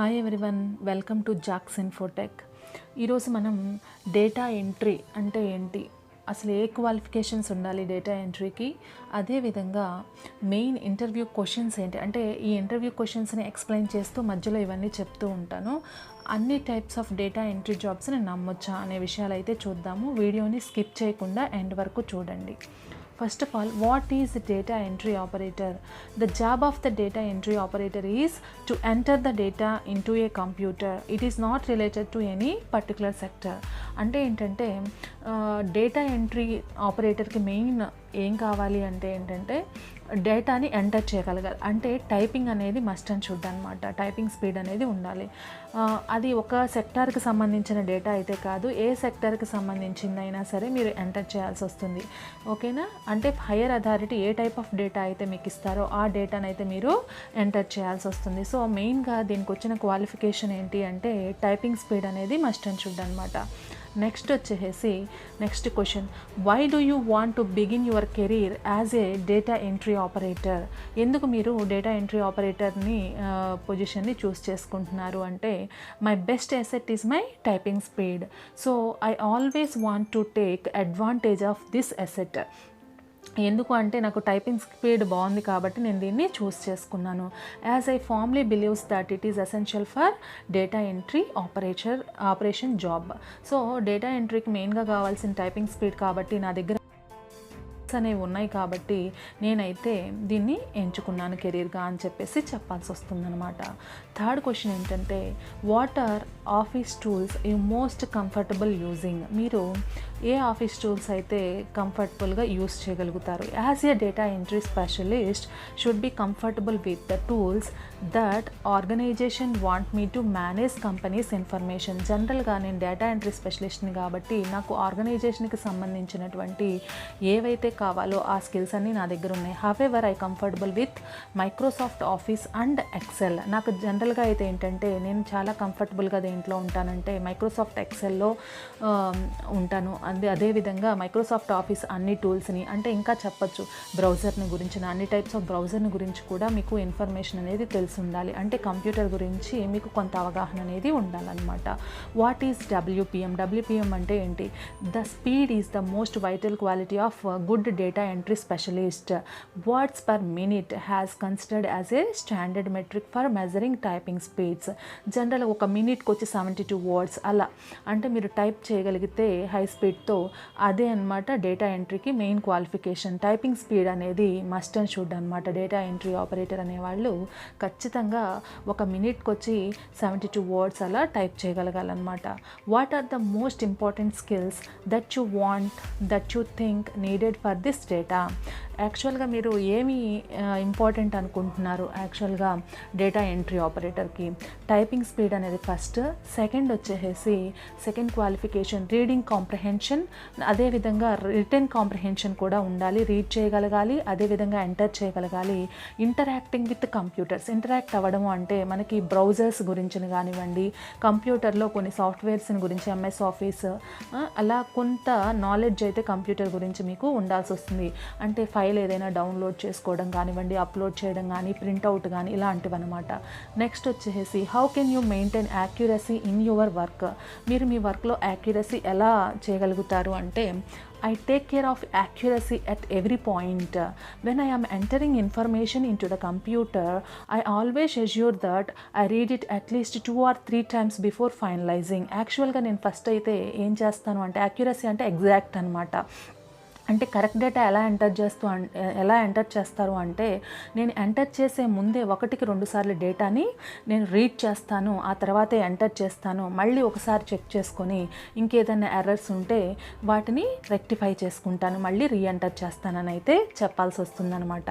Hi everyone, welcome to Jacks Infotech. ఈరోజు మనం data entry అంటే ఏంటి, అసలు ఏ క్వాలిఫికేషన్స్ ఉండాలి డేటా ఎంట్రీకి, అదేవిధంగా మెయిన్ ఇంటర్వ్యూ క్వశ్చన్స్ ఏంటి అంటే ఈ ఇంటర్వ్యూ క్వశ్చన్స్ని ఎక్స్ప్లెయిన్ చేస్తూ మధ్యలో ఇవన్నీ చెప్తూ ఉంటాను. అన్ని టైప్స్ ఆఫ్ డేటా ఎంట్రీ జాబ్స్ని నమ్మొచ్చా అనే విషయాలు అయితే చూద్దాము. వీడియోని స్కిప్ చేయకుండా ఎండ్ వరకు చూడండి. First of all, what is the data entry operator? The job of the data entry operator is to enter the data into a computer. It is not related to any particular sector. అంటే ఏంటంటే data entry ఆపరేటర్కి main ఏం కావాలి అంటే ఏంటంటే డేటాని enter చేయగలగాలి. అంటే typing అనేది మస్ట్ అండ్ షుడ్ అనమాట. టైపింగ్ స్పీడ్ అనేది ఉండాలి. అది ఒక సెక్టార్కి సంబంధించిన డేటా అయితే కాదు, ఏ సెక్టార్కి సంబంధించిందైనా సరే మీరు ఎంటర్ చేయాల్సి వస్తుంది. ఓకేనా? అంటే higher authority A type of data అయితే మీకు ఇస్తారో ఆ డేటాను అయితే మీరు ఎంటర్ చేయాల్సి వస్తుంది. సో మెయిన్గా దీనికి వచ్చిన క్వాలిఫికేషన్ ఏంటి అంటే టైపింగ్ స్పీడ్ అనేది మస్ట్ అండ్ షుడ్ అనమాట. Next question, why do you want to begin your career as a data entry operator? ఎందుకు మీరు డేటా ఎంట్రీ ఆపరేటర్ని పొజిషన్ని చూస్ చేసుకుంటున్నారు అంటే my best asset is my typing speed. So I always want to take advantage of this asset. ఎందుకు అంటే నాకు typing speed బాగుంది కాబట్టి నేను దీన్ని చూస్ చేసుకున్నాను. As I firmly believes that it is essential for data entry operation job. So data ఎంట్రీకి మెయిన్గా కావాల్సిన టైపింగ్ స్పీడ్ కాబట్టి నా దగ్గర అనేవి ఉన్నాయి కాబట్టి నేనైతే దీన్ని ఎంచుకున్నాను కెరీర్గా అని చెప్పేసి చెప్పాల్సి వస్తుందన్నమాట. థర్డ్ క్వశ్చన్ ఏంటంటే what are office tools you most comfortable using? మీరు ఏ ఆఫీస్ టూల్స్ అయితే కంఫర్టబుల్గా యూజ్ చేయగలుగుతారు? As a data entry specialist should be comfortable with the tools that organization want me to manage companies information. జనరల్గా నేను data entry స్పెషలిస్ట్ని కాబట్టి నాకు ఆర్గనైజేషన్కి సంబంధించినటువంటి ఏవైతే కావాలో ఆ స్కిల్స్ అన్నీ నా దగ్గర ఉన్నాయి. However I comfortable with Microsoft Office and Excel. నాకు జనరల్గా అయితే ఏంటంటే నేను చాలా కంఫర్టబుల్గా దేంట్లో ఉంటానంటే మైక్రోసాఫ్ట్ ఎక్సెల్లో ఉంటాను. అదేవిధంగా మైక్రోసాఫ్ట్ ఆఫీస్ అన్ని టూల్స్ని అంటే ఇంకా చెప్పచ్చు బ్రౌజర్ని గురించి, అన్ని టైప్స్ ఆఫ్ బ్రౌజర్ని గురించి కూడా మీకు ఇన్ఫర్మేషన్ అనేది తెలిసి ఉండాలి. అంటే కంప్యూటర్ గురించి మీకు కొంత అవగాహన అనేది ఉండాలన్నమాట. What is WPM? డబ్ల్యూపిఎం అంటే ఏంటి? The speed is the most vital quality of good data entry specialist. Words per minute has considered as a standard metric for measuring typing speeds. General ఒక మినిట్కి వచ్చి 72 వర్డ్స్ అలా అంటే మీరు type చేయగలిగితే high స్పీడ్తో అదే అనమాట డేటా ఎంట్రీకి మెయిన్ క్వాలిఫికేషన్. టైపింగ్ స్పీడ్ అనేది మస్ట్ అండ్ షుడ్ అనమాట. డేటా ఎంట్రీ ఆపరేటర్ అనేవాళ్ళు ఖచ్చితంగా ఒక మినిట్కి వచ్చి 72 వర్డ్స్ అలా టైప్ చేయగలగాలన్నమాట. What are the most important skills that you want that you think needed for this data? యాక్చువల్గా మీరు ఏమి ఇంపార్టెంట్ అనుకుంటున్నారు? యాక్చువల్గా డేటా ఎంట్రీ ఆపరేటర్కి టైపింగ్ స్పీడ్ అనేది first. Second qualification reading comprehension, అదేవిధంగా రిటెన్ కాంప్రహెన్షన్ కూడా ఉండాలి. రీడ్ చేయగలగాలి, అదేవిధంగా ఎంటర్ చేయగలగాలి. ఇంటరాక్టింగ్ విత్ కంప్యూటర్స్, ఇంటరాక్ట్ అవ్వడము అంటే మనకి బ్రౌజర్స్ గురించి కానివ్వండి, కంప్యూటర్లో కొన్ని సాఫ్ట్వేర్స్ని గురించి ఎంఎస్ ఆఫీస్ అలా కొంత నాలెడ్జ్ అయితే కంప్యూటర్ గురించి మీకు ఉండాల్సి వస్తుంది. అంటే ఫైల్ ఏదైనా డౌన్లోడ్ చేసుకోవడం కానివ్వండి, అప్లోడ్ చేయడం కానీ, ప్రింట్అవుట్ కానీ ఇలాంటివి అనమాట. Next how can you maintain accuracy in your work? మీరు మీ వర్క్లో యాక్యురసీ ఎలా చేయగలుగుతారు అంటే I take care of accuracy at every point. When I am entering information into the computer, I always assure that I read it at least 2 or 3 times before finalizing. యాక్చువల్గా నేను first అయితే ఏం చేస్తాను అంటే accuracy అంటే exact అనమాట. అంటే correct data ఎలా ఎంటర్ చేస్తారు అంటే నేను ఎంటర్ చేసే ముందే 1-2 సార్లు డేటాని నేను రీడ్ చేస్తాను, ఆ తర్వాతే ఎంటర్ చేస్తాను. మళ్ళీ ఒకసారి చెక్ చేసుకొని ఇంకేదైనా ఎర్రర్స్ ఉంటే వాటిని రెక్టిఫై చేసుకుంటాను, మళ్ళీ రీఎంటర్ చేస్తానని అయితే చెప్పాల్సి వస్తుందన్నమాట.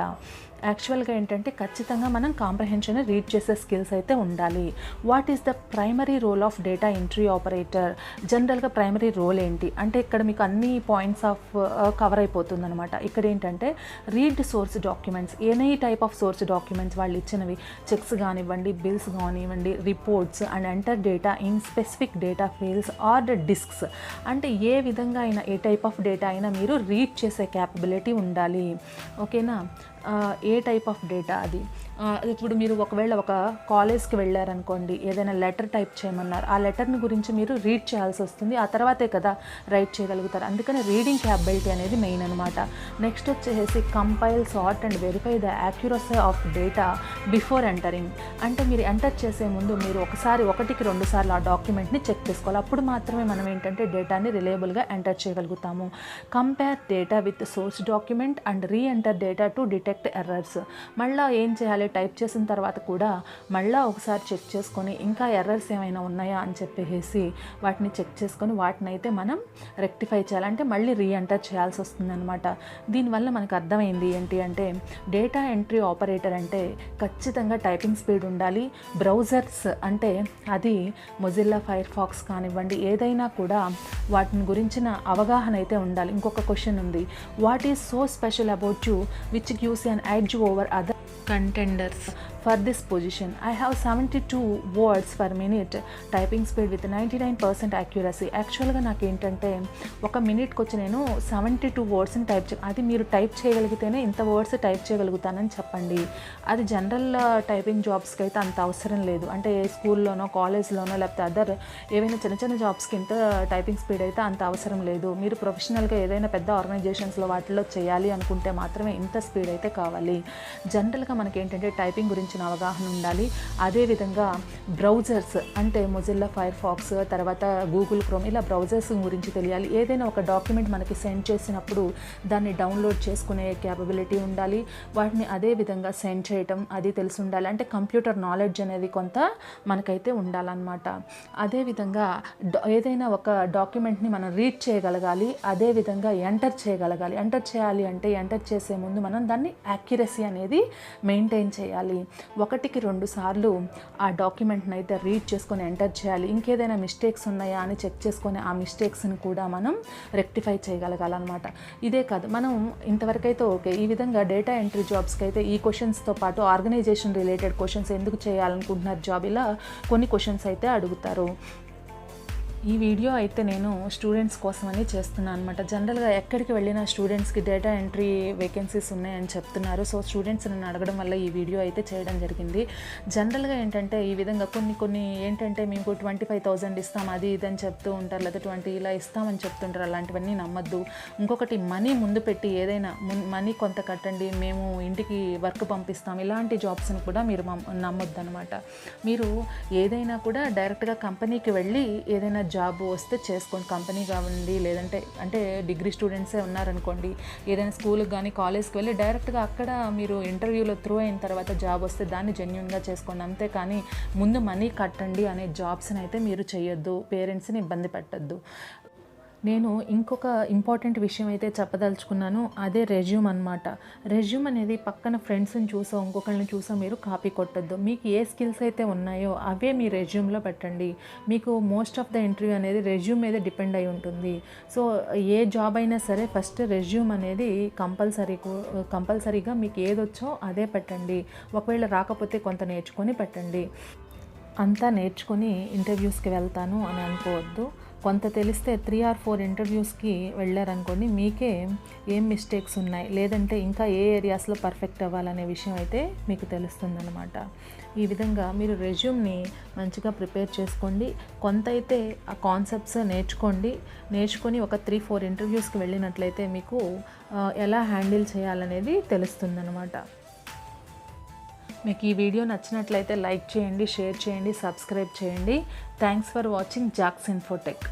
యాక్చువల్గా ఏంటంటే ఖచ్చితంగా మనం కాంప్రహెన్షన్ రీడ్ చేసే స్కిల్స్ అయితే ఉండాలి. What is the primary role of data entry operator? జనరల్గా ప్రైమరీ రోల్ ఏంటి అంటే ఇక్కడ మీకు అన్ని పాయింట్స్ ఆఫ్ కవర్ అయిపోతుంది అనమాట. ఇక్కడ ఏంటంటే read source documents, any type of source documents వాళ్ళు ఇచ్చినవి, చెక్స్ కానివ్వండి, బిల్స్ కానివ్వండి, reports and enter data in specific data files or disks. అంటే ఏ విధంగా అయినా ఏ టైప్ ఆఫ్ డేటా అయినా మీరు రీడ్ చేసే క్యాపబిలిటీ ఉండాలి. ఓకేనా? ఏ టైప్ ఆఫ్ డేటా అది. ఇప్పుడు మీరు ఒకవేళ ఒక కాలేజ్కి వెళ్ళారనుకోండి, ఏదైనా లెటర్ టైప్ చేయమన్నారు, ఆ లెటర్ని గురించి మీరు రీడ్ చేయాల్సి వస్తుంది, ఆ తర్వాతే కదా రైట్ చేయగలుగుతారు. అందుకని రీడింగ్ క్యాపబిలిటీ అనేది మెయిన్ అనమాట. నెక్స్ట్ వచ్చేసి compile, sort and verify the accuracy of data before entering. అంటే మీరు ఎంటర్ చేసే ముందు మీరు ఒకటికి 2 సార్లు ఆ డాక్యుమెంట్ని చెక్ చేసుకోవాలి. అప్పుడు మాత్రమే మనం ఏంటంటే డేటాని రిలయబుల్గా ఎంటర్ చేయగలుగుతాము. Compare data with source document and re-enter data to detect errors. మళ్ళీ ఏం చేయాలి, టైప్ చేసిన తర్వాత కూడా మళ్ళీ ఒకసారి చెక్ చేసుకొని ఇంకా ఎర్రర్స్ ఏమైనా ఉన్నాయా అని చెప్పేసి వాటిని చెక్ చేసుకొని వాటిని అయితే మనం రెక్టిఫై చేయాలంటే మళ్ళీ రీఎంటర్ చేయాల్సి వస్తుంది అనమాట. దీనివల్ల మనకు అర్థమైంది ఏంటి అంటే డేటా ఎంట్రీ ఆపరేటర్ అంటే ఖచ్చితంగా టైపింగ్ స్పీడ్ ఉండాలి. బ్రౌజర్స్ అంటే అది మొజిల్లా ఫైర్ ఫాక్స్ కానివ్వండి, ఏదైనా కూడా వాటిని గురించిన అవగాహన అయితే ఉండాలి. ఇంకొక క్వశ్చన్ ఉంది, what is so special about you which gives N edge over other contenders for this position? I have 72 words per minute typing speed with 99% accuracy. యాక్చువల్గా నాకు ఏంటంటే ఒక మినిట్కి వచ్చి నేను 72 వర్డ్స్ని టైప్ అది మీరు టైప్ చేయగలిగితేనే ఇంత వర్డ్స్ టైప్ చేయగలుగుతానని చెప్పండి. అది జనరల్ టైపింగ్ జాబ్స్కి అయితే అంత అవసరం లేదు. అంటే స్కూల్లోనో కాలేజ్లోనో లేకపోతే అదర్ ఏవైనా చిన్న చిన్న జాబ్స్కి ఇంత టైపింగ్ స్పీడ్ అయితే అంత అవసరం లేదు. మీరు ప్రొఫెషనల్గా ఏదైనా పెద్ద ఆర్గనైజేషన్స్లో వాటిలో చేయాలి అనుకుంటే మాత్రమే ఇంత స్పీడ్ అయితే కావాలి. జనరల్గా మనకి ఏంటంటే టైపింగ్ గురించిన అవగాహన ఉండాలి. అదేవిధంగా బ్రౌజర్స్ అంటే మొజిల్లా ఫైర్ ఫాక్స్, తర్వాత గూగుల్ క్రోమ్, ఇలా బ్రౌజర్స్ గురించి తెలియాలి. ఏదైనా ఒక డాక్యుమెంట్ మనకి సెండ్ చేసినప్పుడు దాన్ని డౌన్లోడ్ చేసుకునే క్యాపబిలిటీ ఉండాలి. వాటిని అదే విధంగా సెండ్ చేయటం అది తెలిసి ఉండాలి. అంటే కంప్యూటర్ నాలెడ్జ్ అనేది కొంత మనకైతే ఉండాలన్నమాట. అదేవిధంగా ఏదైనా ఒక డాక్యుమెంట్ని మనం రీడ్ చేయగలగాలి, అదేవిధంగా ఎంటర్ చేయగలగాలి. ఎంటర్ చేయాలి అంటే ఎంటర్ చేసే ముందు మనం దాన్ని యాక్యురసీ అనేది మెయింటైన్ చేయాలి. 1కి 2 సార్లు ఆ డాక్యుమెంట్ని అయితే రీడ్ చేసుకొని ఎంటర్ చేయాలి. ఇంకేదైనా మిస్టేక్స్ ఉన్నాయా అని చెక్ చేసుకొని ఆ మిస్టేక్స్ని కూడా మనం రెక్టిఫై చేయగలగాలన్నమాట. ఇదే కాదు, మనం ఇంతవరకు అయితే ఓకే. ఈ విధంగా డేటా ఎంట్రీ జాబ్స్కి అయితే ఈ క్వశ్చన్స్తో పాటు ఆర్గనైజేషన్ రిలేటెడ్ క్వశ్చన్స్, ఎందుకు చేయాలనుకుంటున్నారు జాబ్, ఇలా కొన్ని క్వశ్చన్స్ అయితే అడుగుతారు. ఈ వీడియో అయితే నేను స్టూడెంట్స్ కోసమని చేస్తున్నాను అనమాట. జనరల్గా ఎక్కడికి వెళ్ళినా స్టూడెంట్స్కి డేటా ఎంట్రీ వేకెన్సీస్ ఉన్నాయని చెప్తున్నారు. సో స్టూడెంట్స్ నన్ను అడగడం వల్ల ఈ వీడియో అయితే చేయడం జరిగింది. జనరల్గా ఏంటంటే ఈ విధంగా కొన్ని ఏంటంటే మేము 25,000 ఇస్తాం అది ఇది అని చెప్తూ ఉంటారు, లేదా 20 ఇలా ఇస్తామని చెప్తుంటారు. అలాంటివన్నీ నమ్మద్దు. ఇంకొకటి, మనీ ముందు పెట్టి ఏదైనా మనీ కొంత కట్టండి, మేము ఇంటికి వర్క్ పంపిస్తాం, ఇలాంటి జాబ్స్ని కూడా మీరు నమ్మొద్దు అనమాట. మీరు ఏదైనా కూడా డైరెక్ట్గా కంపెనీకి వెళ్ళి ఏదైనా జాబ్ వస్తే చేసుకోండి. కంపెనీ కావండి, లేదంటే అంటే డిగ్రీ స్టూడెంట్సే ఉన్నారనుకోండి, ఏదైనా స్కూల్కి కానీ కాలేజ్కి వెళ్ళి డైరెక్ట్గా అక్కడ మీరు ఇంటర్వ్యూలో త్రూ అయిన తర్వాత జాబ్ వస్తే దాన్ని జెన్యూన్గా చేసుకోండి. అంతేకాని ముందు మనీ కట్టండి అనే జాబ్స్ని అయితే మీరు చేయొద్దు, పేరెంట్స్ని ఇబ్బంది పెట్టద్దు. నేను ఇంకొక ఇంపార్టెంట్ విషయం అయితే చెప్పదలుచుకున్నాను, అదే రెజ్యూమ్ అనమాట. రెజ్యూమ్ అనేది పక్కన ఫ్రెండ్స్ని చూసో ఇంకొకరిని చూసో మీరు కాపీ కొట్టద్దు. మీకు ఏ స్కిల్స్ అయితే ఉన్నాయో అవే మీ రెజ్యూమ్లో పెట్టండి. మీకు మోస్ట్ ఆఫ్ ద ఇంటర్వ్యూ అనేది రెజ్యూమ్ మీద డిపెండ్ అయి ఉంటుంది. సో ఏ జాబ్ అయినా సరే ఫస్ట్ రెజ్యూమ్ అనేది కంపల్సరీగా మీకు ఏదొచ్చో అదే పెట్టండి. ఒకవేళ రాకపోతే కొంత నేర్చుకొని పెట్టండి. అంతా నేర్చుకొని ఇంటర్వ్యూస్కి వెళ్తాను అని అనుకోవద్దు. కొంత తెలిస్తే 3 or 4 ఇంటర్వ్యూస్కి వెళ్ళారనుకోండి, మీకే ఏం మిస్టేక్స్ ఉన్నాయి, లేదంటే ఇంకా ఏ ఏరియాస్లో పర్ఫెక్ట్ అవ్వాలనే విషయం అయితే మీకు తెలుస్తుందన్నమాట. ఈ విధంగా మీరు రెజ్యూమ్ని మంచిగా ప్రిపేర్ చేసుకోండి. కొంత అయితే ఆ కాన్సెప్ట్స్ నేర్చుకొని ఒక 3-4 ఇంటర్వ్యూస్కి వెళ్ళినట్లయితే మీకు ఎలా హ్యాండిల్ చేయాలనేది తెలుస్తుందన్నమాట. మీకు ఈ వీడియో నచ్చినట్లయితే లైక్ చేయండి, షేర్ చేయండి, సబ్స్క్రైబ్ చేయండి. Thanks for watching Jacks Infotech.